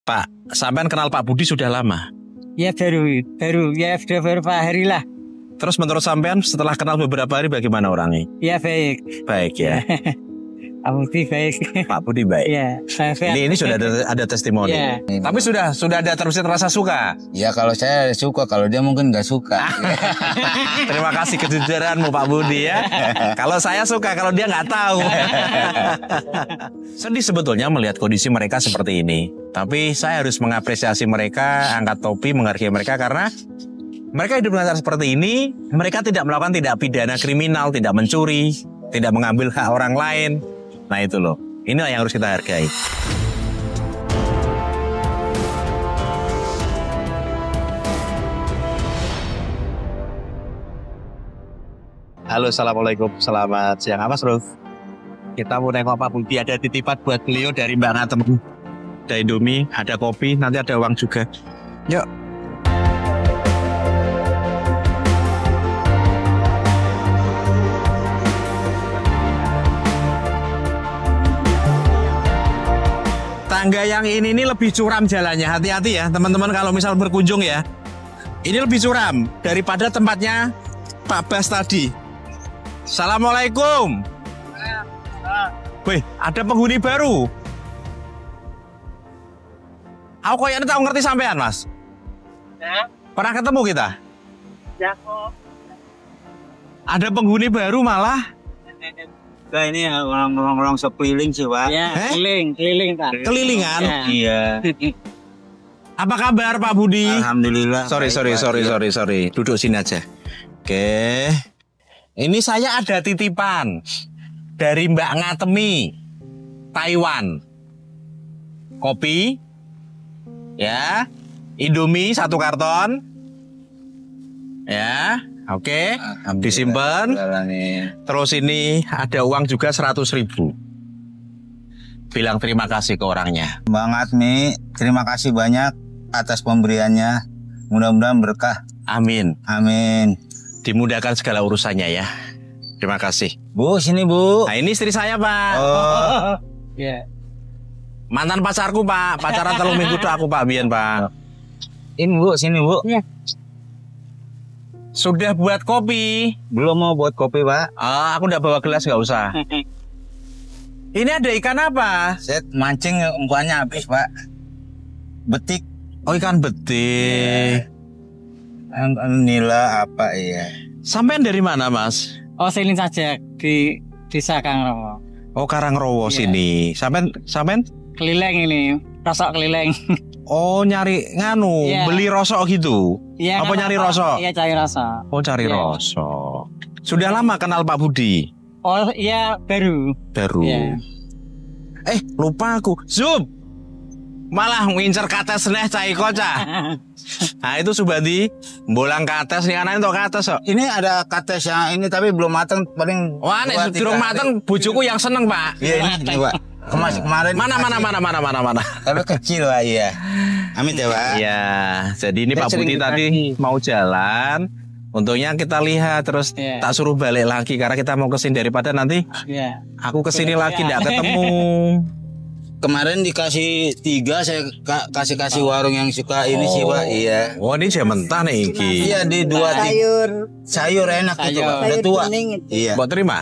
Pak, sampean kenal Pak Budi sudah lama? Ya baru ya sudah beberapa hari lah. Terus menurut sampean setelah kenal beberapa hari bagaimana orangnya? Ya baik. Baik ya. Pak Budi baik. Pak Budi baik. Ya, ini sudah ada testimoni. Ya. Tapi sudah ada terusnya rasa suka. Ya kalau saya suka, kalau dia mungkin nggak suka. Terima kasih kejujuranmu Pak Budi ya. Kalau saya suka, kalau dia nggak tahu. Sedih sebetulnya melihat kondisi mereka seperti ini. Tapi saya harus mengapresiasi mereka, angkat topi, menghargai mereka karena mereka hidup dengan cara seperti ini. Mereka tidak melakukan tindak pidana kriminal, tidak mencuri, tidak mengambil hak orang lain. Nah itu loh, inilah yang harus kita hargai. Halo, assalamualaikum, selamat siang. Mas Ruf, kita mau nengok Pak Budi, ada titipan buat beliau dari Mbak Ngatemi. Ada Indomie, ada kopi, nanti ada uang juga. Yuk. Tangga yang ini lebih curam jalannya, hati-hati ya teman-teman kalau misal berkunjung ya. Ini lebih curam daripada tempatnya Pak Bas tadi. Assalamualaikum. Wih, ada penghuni baru. Aku kayaknya tahu ngerti sampean Mas. Ya. Pernah ketemu kita? Ya kok. Ada penghuni baru malah. Nah, ini orang-orang sekeliling sih Pak. Ya, keliling Pak. Kelilingan? Ya. Iya. Apa kabar Pak Budi? Alhamdulillah. Sorry. Duduk sini aja. Oke. Ini saya ada titipan dari Mbak Ngatemi, Taiwan. Kopi, ya, Indomie 1 karton, ya. Oke, disimpan. Terus ini ada uang juga 100.000. Bilang terima kasih ke orangnya. Bang Atmi, terima kasih banyak atas pemberiannya. Mudah-mudahan berkah. Amin. Amin. Dimudahkan segala urusannya ya. Terima kasih. Bu, sini Bu. Nah ini istri saya Pak. Oh. Ya. Mantan pacarku Pak. Pacaran 3 minggu tuh aku Pak Bian Pak. Ini Bu, sini Bu. Ya. Sudah buat kopi? Belum mau buat kopi Pak. Aku udah bawa gelas nggak usah. Ini ada ikan apa? Saya mancing umpannya habis Pak. Betik. Oh ikan betik. Nila apa ya? Sampean dari mana Mas? Oh seling saja di Desa Karangrowo. Oh Karangrowo Ya. sini. Sampean? Keliling ini, rosok keliling. Oh nyari nganu, Ya. beli rosok gitu. Ya, Apa nyari rosok? Iya cari rosok. Oh cari Ya. rosok. Sudah lama kenal Pak Budi? Oh iya baru. Baru. Ya. Lupa aku. Zoom. Malah ngincer kates neh cai koca. Nah itu Subadi bolang kates nih anak untuk kates kok. Ini ada kates yang ini tapi belum matang paling. Wah nek durung mateng bojoku yang seneng Pak. Iya ini Pak. Kemarin. Mana. Tapi kecil lah ya. Amit ya Pak. Iya, jadi ini Saya Pak sering Budi tadi berbagi. mau jalan. Untungnya kita lihat terus Iya. tak suruh balik lagi karena kita mau kesini daripada nanti Ya. aku kesini lagi tidak ketemu. Kemarin dikasih 3 saya kasih warung yang suka ini sih Pak. Iya. Oh ini jam mentah nih iki. Iya di 2 sayur enak itu Pak. Udah Sayur tua. bening itu. Iya. Buat terima?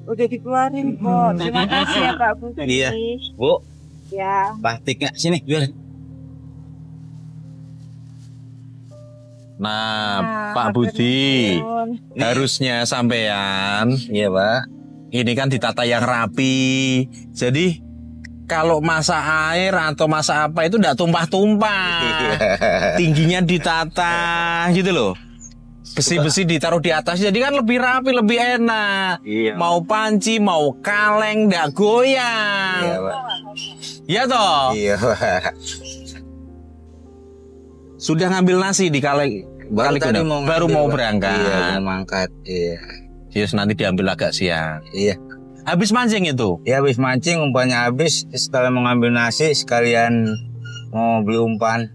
Udah dikeluarin kok. Terima kasih ya Pak Budi. Iya. Bu, Ya. plastiknya sini biar. Nah, Pak Budi harusnya sampean, Iya Pak. ini kan ditata yang rapi. Jadi kalau masak air atau masak apa itu tidak tumpah-tumpah. Tingginya ditata gitu loh. Besi-besi ditaruh di atas jadi kan lebih rapi, lebih enak. Iya. Mau panci, mau kaleng, ndak goyang. Iya Pak. Ya toh. Iya Pak. Sudah ngambil nasi di kali baru mau berangkat. Iya, mau mangkat. Iya. Yes, nanti diambil agak siang. Iya. Habis mancing itu. Ya habis mancing umpannya habis, setelah mengambil nasi sekalian mau beli umpan.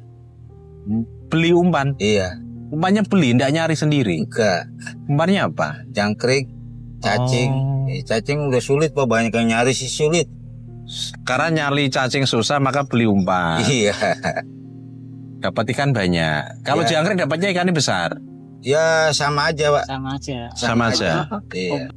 Beli umpan. Iya. Umpannya beli, ndak nyari sendiri. Enggak. Umpannya apa? Jangkrik, cacing. Oh. Cacing udah sulit Pak, banyak yang nyari sih sulit. Karena nyari cacing susah maka beli umpan. Iya. Dapat ikan banyak. Kalau Iya. jangkrik dapatnya ikannya besar. Ya sama aja, Pak. Sama aja. Sama aja. Iya.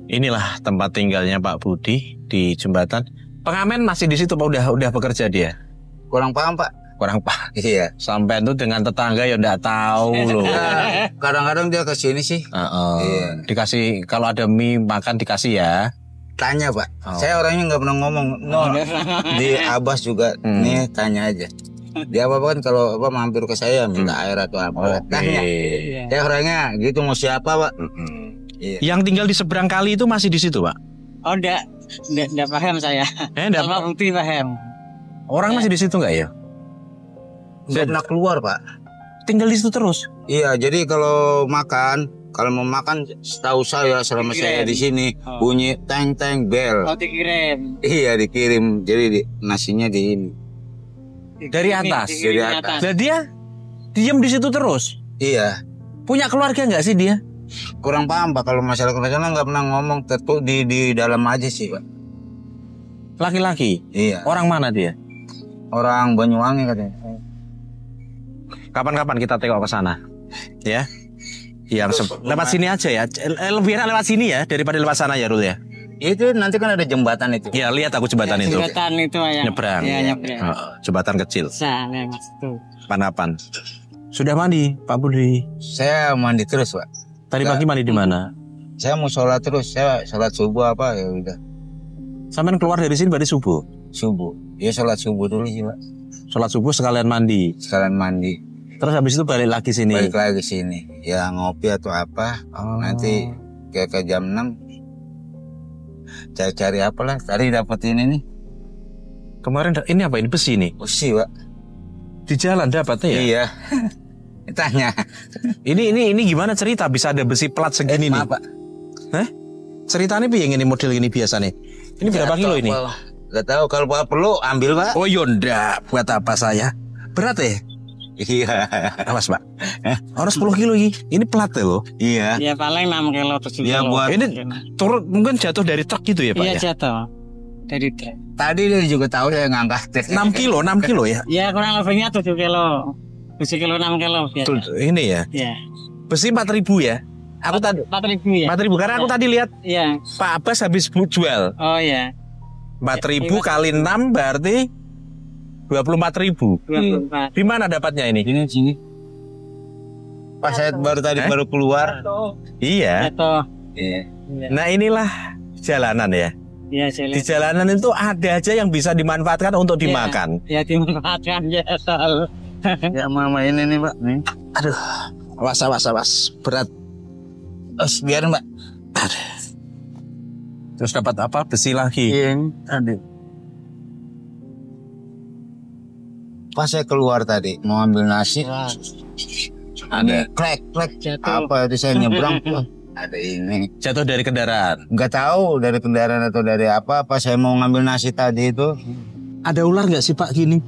Inilah tempat tinggalnya Pak Budi di jembatan. Pengamen masih di situ Pak, udah bekerja dia. Kurang paham, Pak. Kurang Pak. Iya. Sampai itu dengan tetangga ya enggak tahu loh. Ya, kadang-kadang dia ke sini sih. Iya. Dikasih kalau ada mie makan dikasih ya. Tanya, Pak. Oh. Saya orangnya nggak pernah ngomong. No. Di Abbas juga nih tanya aja. Dia apa kan kalau apa mampir ke saya minta air atau apa. Tanya. Iya. Saya orangnya gitu mau siapa, Pak? Iya. Yang tinggal di seberang kali itu masih di situ Pak. Oh, enggak paham saya. Enggak. Kalau Budi paham. Orang masih di situ nggak ya? Nggak pernah keluar, Pak. Tinggal di situ terus. Iya, jadi kalau mau makan setahu saya selama saya di sini Oh. bunyi teng bel. Oh, dikirim. Iya, dikirim. Jadi nasinya di ini. Dari atas? Dikirim Dari di atas. Nah dia diem di situ terus. Iya. Punya keluarga nggak sih dia? Kurang paham, Pak. Kalau masalah kenasional nggak pernah ngomong, di dalam aja sih, Pak. Laki-laki. Iya. Orang mana dia? Orang Banyuwangi katanya. Kapan-kapan kita tengok ke sana, ya? Yang lewat sini aja ya. Lebih enak lewat sini ya daripada lewat sana ya Rul ya. Itu nanti kan ada jembatan itu. Ya lihat aku jembatan itu. Jembatan itu yang Nyebrang. Iya, nyebrang. Jembatan kecil. Sana Mas tuh. Panapan. Sudah mandi Pak Budi? Saya mandi terus, Pak. Tadi pagi mandi di mana? Saya mau sholat terus. Saya sholat subuh apa ya udah Sampai keluar dari sini berarti subuh. subuh. Ya sholat subuh dulu sih, Pak. Sholat subuh sekalian mandi. Sekalian mandi. Terus habis itu balik lagi sini. Balik lagi sini. Ya ngopi atau apa. Oh. Nanti kayak ke jam 6 cari-cari apalah. Tadi dapat ini nih. Kemarin ini apa ini besi nih? Besi, Pak. Di jalan dapatnya ya? Iya. Tanya. Ini gimana cerita bisa ada besi plat segini nih? Maaf, Pak. Hah? Ceritanya piye ini model gini biasa nih? Ini berapa kilo ini? Gak tahu kalau Pak perlu ambil, Pak. Oh yonda, buat apa saya? Berat ya? Iya. Awas Pak. Harus 10 kilo ini. Ini plat ya loh. Iya. Ya paling 6 kilo 7 Ya, kilo. buat- Ini turun mungkin jatuh dari truk gitu ya Pak Iya ya? jatuh. Dari truk. Tadi dia juga tahu saya ngangkat. 6 kilo ya? Ya kurang lebihnya 7 kilo. 7 kilo 6 kilo biasa. Tuh, ini ya. Ya. Besi 4.000 ya? Aku tadi 4.000 ya. 4.000 karena aku tadi lihat Iya. Pak Abbas habis jual. Oh iya. 4.000 kali 6 berarti 24.000. 24. Di mana dapatnya ini? Sini. Pas saya baru tadi baru keluar. Iya. Jatuh. Iya. Iya. Nah inilah jalanan ya. Iya saya Di lihat. jalanan itu ada aja yang bisa dimanfaatkan untuk dimakan. Ya dimanfaatkan ya soal. Ya mama ini nih, Pak. Nih. Aduh, awas, berat. Biarin, Pak. Terus dapat apa? Besi lagi. Iya. Tadi. Pas saya keluar tadi mau ambil nasi, ada klek Jatuh. apa itu saya nyebrang, wah, ada ini. Jatuh dari kendaraan. Nggak tahu dari kendaraan atau dari apa. Pas saya mau ngambil nasi tadi itu, Ada ular nggak sih Pak gini?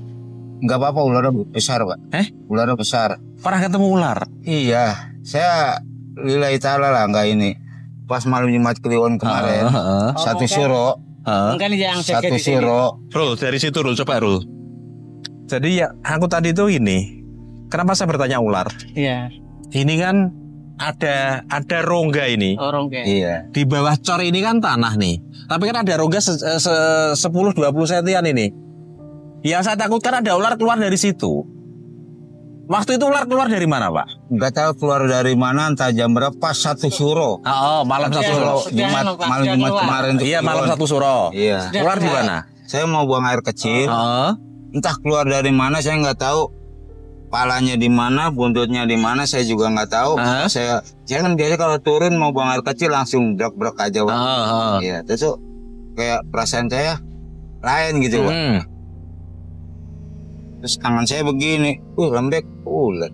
nggak apa-apa, ularnya besar, Pak. Ularnya besar. Pernah ketemu ular? Iya, saya lillahi ta'ala lah nggak ini. Pas malam Jumat Kliwon kemarin, satu bukan. suro, Mungkin yang jaga satu di sini. suro. Rul, dari situ Rul, coba Rul. Jadi ya aku tadi itu ini. Kenapa saya bertanya ular? Iya. Ini kan ada rongga ini. Orang kayak. Iya. Di bawah cor ini kan tanah nih. Tapi kan ada rongga 10-20 sentian ini. Yang saya takutkan ada ular keluar dari situ. Waktu itu ular keluar dari mana Pak? Nggak tahu keluar dari mana, entah jam berapa. Pas satu suro. Oh, malam satu suro. Jumat, malam Jumat kemarin tuh. Iya, malam Kliwon. satu suro. Iya. Ular di mana? Saya mau buang air kecil. Entah keluar dari mana, saya nggak tahu. Palanya di mana, buntutnya di mana, saya juga nggak tahu. Saya kan biasa kalau turun mau buang air kecil langsung brek-brek aja, Pak. Iya, terus tuh kayak perasaan saya lain gitu, Pak. Terus tangan saya begini, lembek, ular.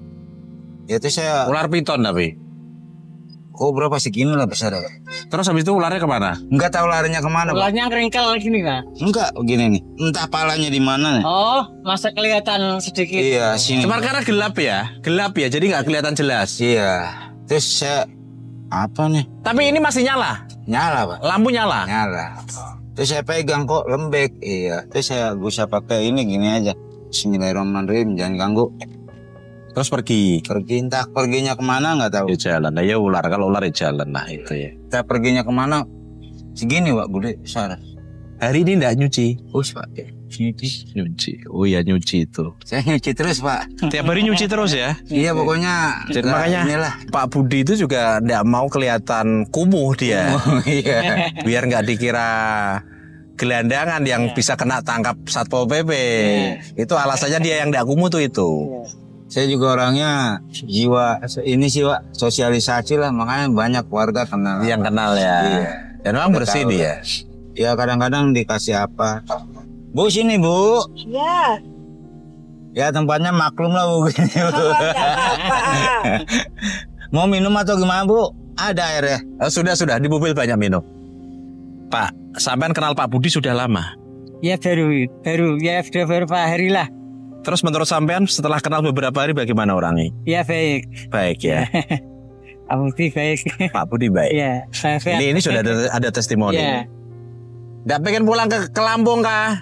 Ya terus saya, Ular piton tapi. kok berapa segini lah besar, Pak. Terus habis itu ularnya kemana? Nggak tahu larinya kemana, Pak. Ularnya keringkel gini Pak. Enggak, begini nih. Entah palanya di mana nih. Oh, masa kelihatan sedikit. Iya, sini. Cuma karena gelap ya, jadi nggak kelihatan jelas. Iya. Terus saya apa nih? Tapi ini masih nyala, Nyala, Pak. lampu nyala. Nyala. Terus saya pegang kok lembek. Iya. Terus saya bisa pakai ini gini aja. Bismillahirrahmanirrahim, jangan ganggu. Terus pergi. Pergi entah perginya kemana nggak tahu. Ya jalan. Nah, ya ular. Kalau ular ya jalan. Nah itu ya. Kita perginya kemana? Segini Pak Bude, besar. Hari ini enggak nyuci. Pak. Nyuci. Oh ya nyuci itu. Saya nyuci terus Pak. Tiap hari nyuci terus ya. Iya pokoknya. Jadi makanya inilah. Pak Budi itu juga enggak mau kelihatan kumuh dia. Oh, iya. Biar nggak dikira gelandangan yang bisa kena tangkap Satpol PP. Itu alasannya dia yang enggak kumuh tuh itu. Saya juga orangnya jiwa ini sih Pak, sosialisasi lah, makanya banyak warga kenal. Yang kenal ya. Iya. Dan memang bersih Tahu dia. Ya kadang-kadang dikasih apa. Bu sini Bu. Ya. Ya tempatnya maklum lah Bu. Apa? Mau minum atau gimana Bu? Ada air ya? Sudah di mobil banyak minum. Pak, sampean kenal Pak Budi sudah lama. Ya baru ya sudah beberapa hari lah. Terus menurut sampean setelah kenal beberapa hari bagaimana orangnya? Ya baik. Baik ya. Pak Budi baik. Pak Budi baik. Ya, saya Ini sudah ada testimoni. Ya. Nggak pengen pulang ke Lampung kah?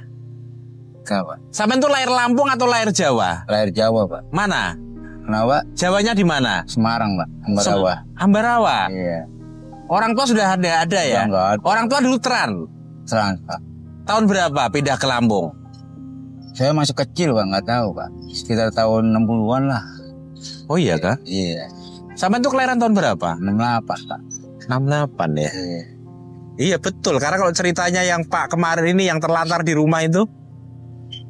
Kenapa? Sampean tuh lahir Lampung atau lahir Jawa? Lahir Jawa Pak. Mana? Kenapa? Jawanya di mana? Semarang Pak, Ambarawa. Ambarawa. Iya. Orang tua sudah ada ya? Enggak ada. Orang tua dulu Teran. Serang Pak. Tahun berapa pindah ke Lampung? Saya masih kecil Pak, nggak tahu Pak. Sekitar tahun 60-an lah. Oh iya kah? Iya. Sampean tuh kelahiran tahun berapa? 68 Pak. 68 ya. Iya. Iya betul, karena kalau ceritanya yang Pak kemarin ini yang terlantar di rumah itu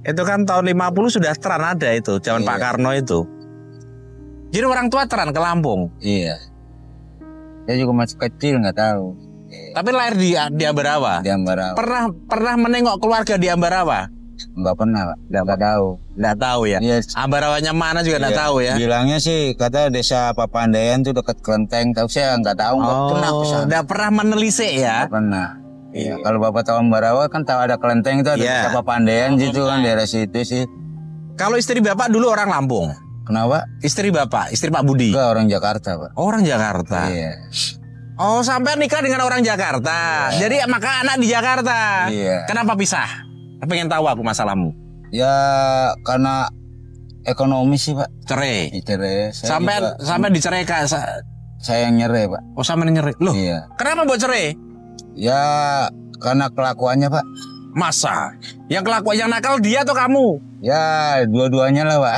kan tahun 50 sudah Teran ada itu, zaman Pak Karno itu. Jadi orang tua Teran ke Lampung. Iya. Saya juga masih kecil nggak tahu. Tapi lahir di Ambarawa. Di Ambarawa. Pernah menengok keluarga di Ambarawa? Nggak pernah Pak. Nggak tahu. Nggak tahu ya. Iya. Ambarawanya mana juga nggak Iya. tahu ya. Bilangnya sih kata desa Papandayan tuh dekat Kelenteng. Tapi saya nggak tahu. Nggak pernah kesana. Nggak pernah menelisik ya. Nggak pernah. Iya. Kalau Bapak tahu Ambarawa kan tahu ada Kelenteng itu ada Iya. desa Papandayan gitu kan daerah situ sih. Kalau istri Bapak dulu orang Lampung. Kenapa? Istri Bapak, istri Pak Budi. Enggak, orang Jakarta Pak. Orang Jakarta. Iya. Oh, sampai nikah dengan orang Jakarta. Jadi maka anak di Jakarta. Iya. Kenapa pisah? Pengen tahu aku masalahmu. Ya karena ekonomi sih Pak. Cerai. Cerai. Sampai dicerai Kak. Saya yang nyerah Pak. Oh, sampai nyeri. Loh, Iya. kenapa buat cerai? Ya karena kelakuannya Pak. Masa? Yang nakal dia atau kamu? Ya dua-duanya lah Pak.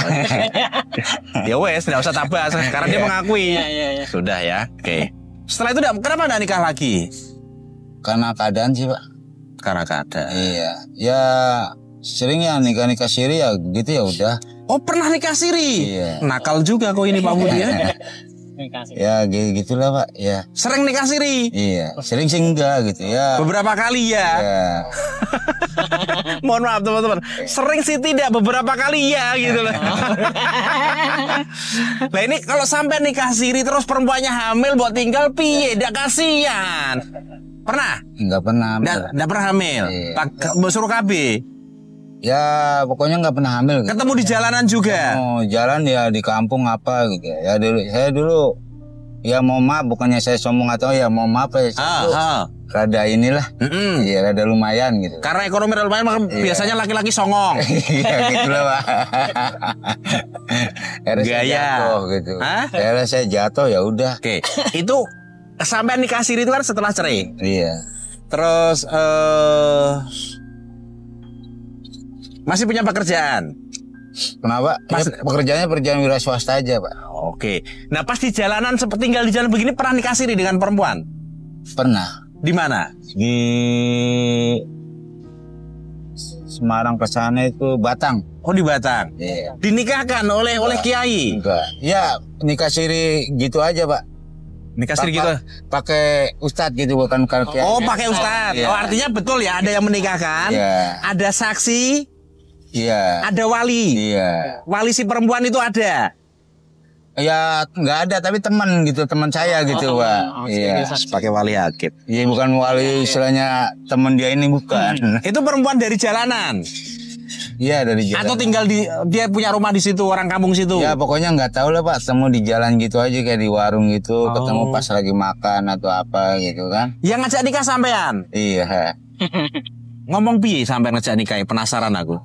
Ya wes, tidak usah tabas karena dia mengakui. Ya. Sudah ya. Oke. Setelah itu kenapa enggak nikah lagi? Karena keadaan sih Pak. Karena keadaan. Iya. Ya sering ya nikah siri ya gitu ya udah. Oh, pernah nikah siri? Iya. Nakal juga kok ini Pak Budi ya. Ya gitulah Pak. Ya. Sering nikah siri? Iya. Sering sih enggak gitu ya. Beberapa kali ya. Ya. Mohon maaf teman-teman. Sering sih tidak, beberapa kali ya gitu loh. Nah ini kalau sampai nikah siri terus perempuannya hamil buat tinggal piye? Ndak kasihan. Pernah? Enggak pernah hamil. Ndak pernah hamil. Iya. Pak suruh KB. Ya pokoknya nggak pernah hamil. Gitu. Ketemu di jalanan juga. Oh jalan ya di kampung apa gitu ya. Saya dulu ya mau maaf bukannya saya sombong atau ya mau maaf ya. Rada inilah. Iya rada lumayan gitu. Karena ekonomi rada lumayan maka biasanya laki-laki songong. Iya gitulah Pak. Saya jatuh gitu. Akhirnya saya jatuh ya udah. Oke. Itu sampai nikah siri itu kan setelah cerai. Iya. Terus masih punya pekerjaan? Kenapa? Pekerjaannya wira swasta aja Pak. Oke. Nah pas di jalanan tinggal di jalan begini pernah nikah siri dengan perempuan? Pernah. Di mana? Di Semarang ke sana itu Batang. Oh di Batang. Iya. Dinikahkan oleh kiai? Enggak. Ya nikah siri gitu aja Pak. Nikah siri gitu? Pakai ustadz gitu bukan kiai. Oh pakai ustadz. Iya. Oh artinya betul ya ada yang menikahkan. Iya. Ada saksi. Iya. Ada wali. Iya. Wali si perempuan itu ada. Ya nggak ada tapi teman gitu, teman saya gitu Pak. Iya. Pakai wali akib. Iya bukan wali istilahnya teman dia ini bukan. Itu perempuan dari jalanan. Iya dari jalan. Atau tinggal dia punya rumah di situ, orang kampung situ. Ya pokoknya nggak tahu lah Pak, temu di jalan gitu aja kayak di warung gitu, ketemu pas lagi makan atau apa gitu kan. Yang ngajak nikah sampean? Iya. Ngomong piye sampai ngejak nikah? Penasaran aku.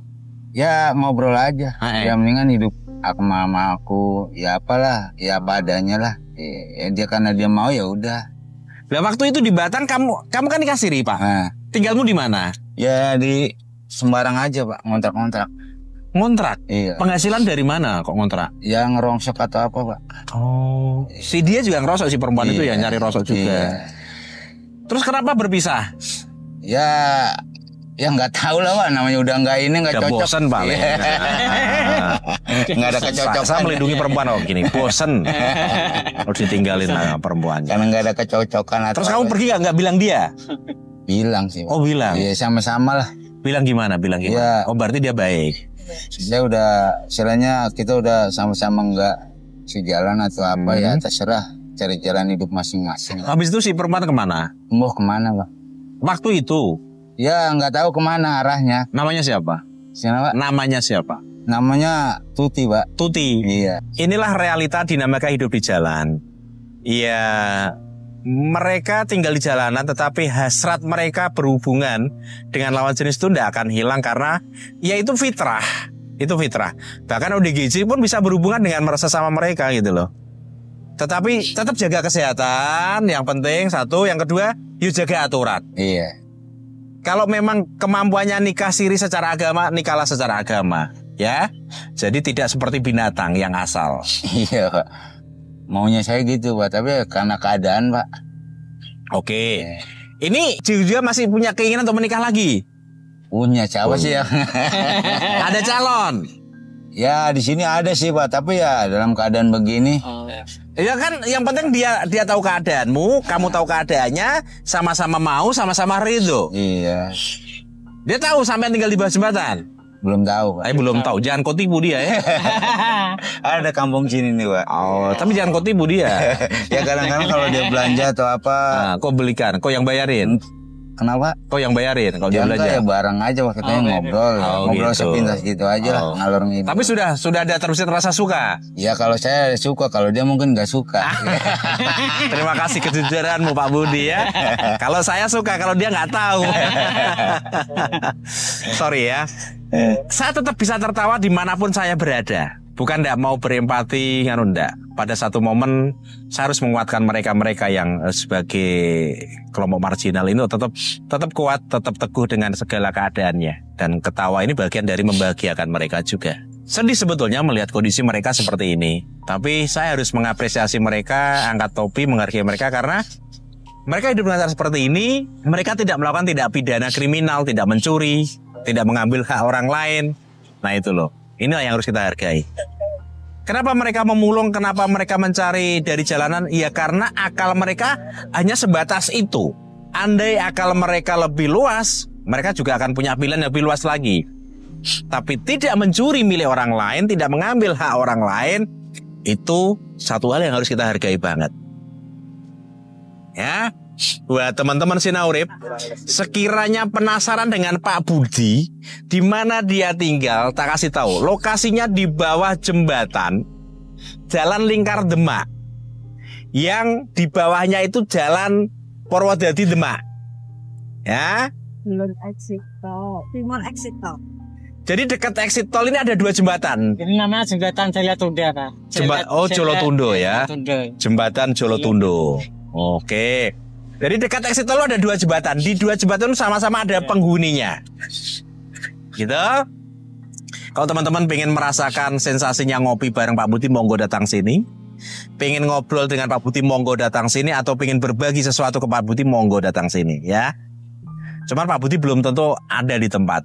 Ya ngobrol aja. Hai. Ya mendingan hidup aku mama aku ya apalah, ya apa adanya lah. Ya, dia karena dia mau ya udah. Lah waktu itu di Batam kamu kan nikah siri, Pak. Nah, Tinggalmu di mana? ya di sembarang aja Pak, ngontrak-ngontrak. Ngontrak. Iya. Penghasilan dari mana kok ngontrak? Ya ngerongsok atau apa Pak? Oh. Si dia juga ngerosok, si perempuan itu ya nyari rosok juga. Iya. Terus kenapa berpisah? Ya nggak tahu lah Pak, namanya udah nggak ini nggak Udah cocok. bosen paling. Nggak ada kecocokan. Saya melindungi perempuan gini, bosen. Harus ditinggalin perempuannya. Karena nggak ada kecocokan. Atau Terus kamu apa. pergi nggak bilang dia? Bilang sih Pak. Oh bilang. Iya sama-sama lah. Bilang gimana? Iya. Oh berarti dia baik. Dia udah istilahnya kita udah sama-sama nggak sejalan atau apa ya terserah, cari jalan hidup masing-masing. Habis itu si perempuan kemana? Mau kemana Pak? Waktu itu Ya nggak tahu kemana arahnya. namanya siapa? Siapa? Namanya siapa? Namanya Tuti Pak. Tuti. Iya. Inilah realita dinamika hidup di jalan. Iya, mereka tinggal di jalanan tetapi hasrat mereka berhubungan dengan lawan jenis itu tidak akan hilang karena ya itu fitrah. Itu fitrah. Bahkan ODGJ pun bisa berhubungan dengan sesama mereka gitu loh. Tetapi tetap jaga kesehatan, yang penting satu, yang kedua, yuk jaga aturan. Iya. Kalau memang kemampuannya nikah siri secara agama, nikahlah secara agama, ya. Jadi tidak seperti binatang yang asal. Iya Pak. Maunya saya gitu Pak, tapi karena keadaan Pak. Oke. Ini juga masih punya keinginan untuk menikah lagi. Punya siapa sih ya? Ada calon. Ya di sini ada sih Pak, tapi ya dalam keadaan begini. Ya kan yang penting dia tahu keadaanmu, kamu tahu keadaannya, sama-sama mau, sama-sama ridho. Iya. Dia tahu sampai tinggal di bawah jembatan. Belum tahu Pak. Belum tahu, jangan kau tipu dia ya. Ada kampung sini nih Pak. Oh, tapi jangan kau tipu dia. Ya kadang-kadang kalau dia belanja atau apa. Nah, kau belikan, kau yang bayarin. Kenapa? Kau yang bayarin kalau dia Ya belanja. ya barang aja waktunya ngobrol. Ngobrol gitu. sepintas gitu aja lah, ngalor ngidul. Tapi sudah ada terbesit rasa suka. Ya kalau saya suka, kalau dia mungkin nggak suka. Terima kasih kejujuranmu Pak Budi ya. Kalau saya suka, kalau dia nggak tahu. Sorry ya. Saya tetap bisa tertawa dimanapun saya berada. Bukan tidak mau berempati, enggak. Pada satu momen saya harus menguatkan mereka-mereka yang sebagai kelompok marginal ini tetap kuat, tetap teguh dengan segala keadaannya. Dan ketawa ini bagian dari membahagiakan mereka juga. Sedih sebetulnya melihat kondisi mereka seperti ini. Tapi saya harus mengapresiasi mereka, angkat topi, menghargai mereka karena mereka hidup dengan cara seperti ini. Mereka tidak melakukan tindak pidana kriminal, tidak mencuri, tidak mengambil hak orang lain. Nah itu loh. Inilah yang harus kita hargai. Kenapa mereka memulung, kenapa mereka mencari dari jalanan? Ya karena akal mereka hanya sebatas itu. Andai akal mereka lebih luas, mereka juga akan punya pilihan yang lebih luas lagi. Tapi tidak mencuri milik orang lain, tidak mengambil hak orang lain, itu satu hal yang harus kita hargai banget. Ya, buat teman-teman Sinaurip, sekiranya penasaran dengan Pak Budi, di mana dia tinggal, tak kasih tahu. Lokasinya di bawah jembatan Jalan Lingkar Demak. Yang di bawahnya itu Jalan Purwodadi Demak. Ya. Belum exit tol. Timur exit tol. Jadi dekat exit tol ini ada dua jembatan. Ini namanya jembatan Jayatunda, Pak. Jolotundo ya. Jayatunda. Jembatan Jolotundo. Oke. Jadi dekat exit tol ada dua jembatan. Di dua jembatan sama-sama ada penghuninya. Gitu. Kalau teman-teman pengen merasakan sensasinya ngopi bareng Pak Budi, monggo datang sini. Pengen ngobrol dengan Pak Budi, monggo datang sini. Atau pengen berbagi sesuatu ke Pak Budi, monggo datang sini ya. Cuman Pak Budi belum tentu ada di tempat.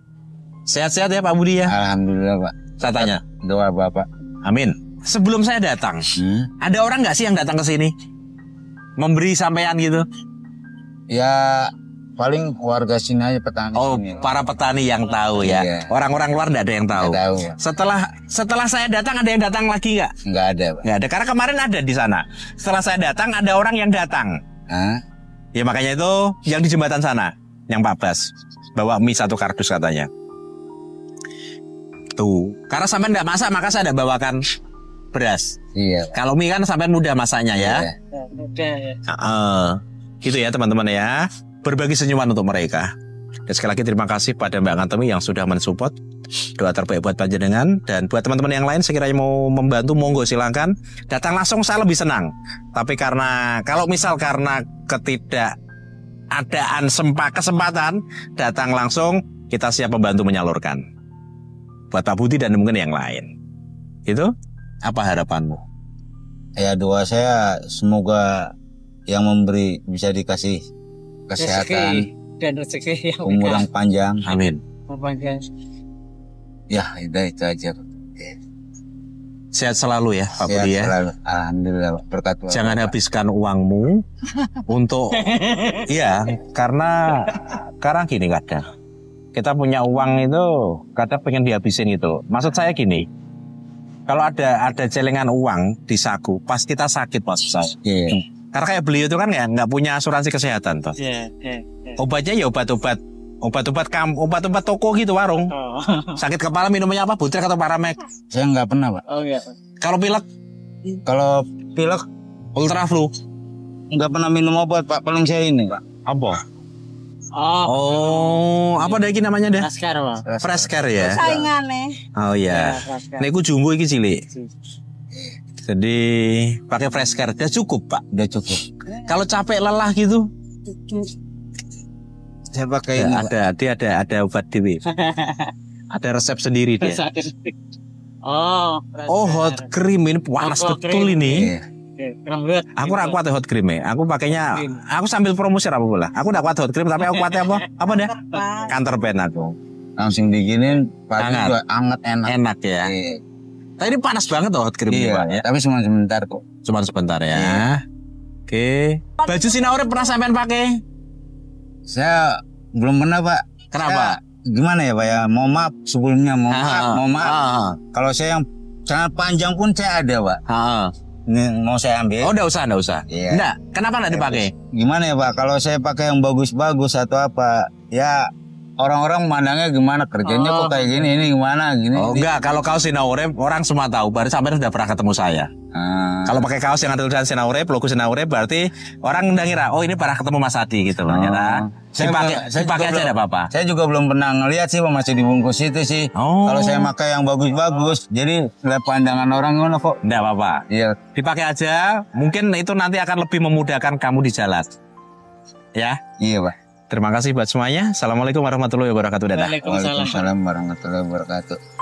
Sehat-sehat ya Pak Budi ya. Alhamdulillah Pak. Saya tanya. Doa Bapak. Amin. Sebelum saya datang, ada orang nggak sih yang datang ke sini? Memberi sampean gitu? Ya paling warga sini aja, petani Oh, sini. para petani yang tahu ya. Iya. Orang-orang luar nggak ada yang tahu. Nggak tahu. Setelah saya datang ada yang datang lagi nggak? Nggak ada Pak. Nggak ada. Karena kemarin ada di sana. Setelah saya datang ada orang yang datang. Hah? Ya makanya itu yang di jembatan sana, yang Pak Bas bawa mie 1 kardus katanya. Tuh, karena sampean nggak masak maka saya ada bawakan beras. Iya Pak. Kalau mie kan sampean mudah masaknya ya. Iya. Udah ya. Gitu ya teman-teman ya. Berbagi senyuman untuk mereka. Dan sekali lagi terima kasih pada Mbak Ngantemi yang sudah mensupport. Doa terbaik buat panjenengan. Dan buat teman-teman yang lain sekiranya mau membantu, monggo silakan. Datang langsung saya lebih senang. Tapi karena ketidakadaan kesempatan, datang langsung, kita siap membantu menyalurkan. Buat Pak Budi dan mungkin yang lain. Itu apa harapanmu? Ya doa saya semoga yang memberi bisa dikasih kesehatan dan rezeki yang umur yang panjang. Amin. panjang. Ya udah itu aja. Sehat selalu ya Pak Budi ya. Selalu. Alhamdulillah berkat Allah. Jangan habiskan uangmu untuk iya, karena sekarang gini kadang kita punya uang itu kadang pengen dihabisin gitu. Maksud saya gini, kalau ada celengan uang di saku, pas kita sakit maksud saya. Iya. Karena kayak beliau itu kan nggak punya asuransi kesehatan toh. Iya. Obatnya ya obat-obat toko gitu warung. Oh. Sakit kepala minumnya apa? Butrek atau Paramek? Saya nggak pernah Pak. Oh iya. Kalau pilek Kalau pilek Ultraflu. nggak pernah minum obat Pak. Paling saya ini Pak. Apa? Oh. Apa lagi namanya deh? Naskar Pak. Fresh Care ya. Saingannya. Oh iya. Nek ku jumbo iki cilik. Jadi pakai Fresh Care udah cukup, Pak. Udah cukup. Kalau capek lelah gitu, Saya pakai ini Pak. ada obat dewi. Ada resep sendiri dia. Oh, hot cream ini panas Hot betul cream. ini. Iya. Aku rak kuat hot cream ya. Aku pakainya, aku sambil promosi apa bola. Aku nggak kuat hot cream, tapi aku kuatnya apa? Apa deh? Kantor pen aku. Langsung diginin pagi Hangat. juga hangat enak. Enak ya. Iya. Tapi ini panas banget tuh hot cream ini, Iya, Pak, ya. tapi cuma sebentar kok. Cuma sebentar ya. Iya. Oke. Baju Sinaurip pernah sampean pakai? Saya belum pernah Pak. Kenapa? Gimana ya Pak ya? Mohon maaf sebelumnya, mohon maaf. Kalau saya yang celana panjang pun saya ada Pak. Ini mau saya ambil. Oh, enggak usah. Iya. Enggak. Kenapa enggak dipakai? Gimana ya Pak? Kalau saya pakai yang bagus-bagus atau apa, ya orang-orang mandangnya gimana kerjanya kok kayak gini, ini gimana gini. Oh, enggak. Kalau kaos Sinaurip orang semua tahu. Baru sampai sudah pernah ketemu saya. Kalau pakai kaos yang ada tulisan Sinaurip, logo Sinaurip, berarti orang udah ngira, oh ini pernah ketemu Mas Adi gitu loh. Saya pakai aja enggak apa-apa. Saya juga belum pernah ngelihat sih Pak, masih dibungkus itu sih. Oh. Kalau saya pakai yang bagus-bagus, jadi lihat pandangan orang ngono kok. Enggak apa-apa. Iya. Dipakai aja. Mungkin itu nanti akan lebih memudahkan kamu di jalan. Ya. Iya Pak. Terima kasih buat semuanya. Assalamualaikum warahmatullahi wabarakatuh. Dadah. Waalaikumsalam. Waalaikumsalam warahmatullahi wabarakatuh.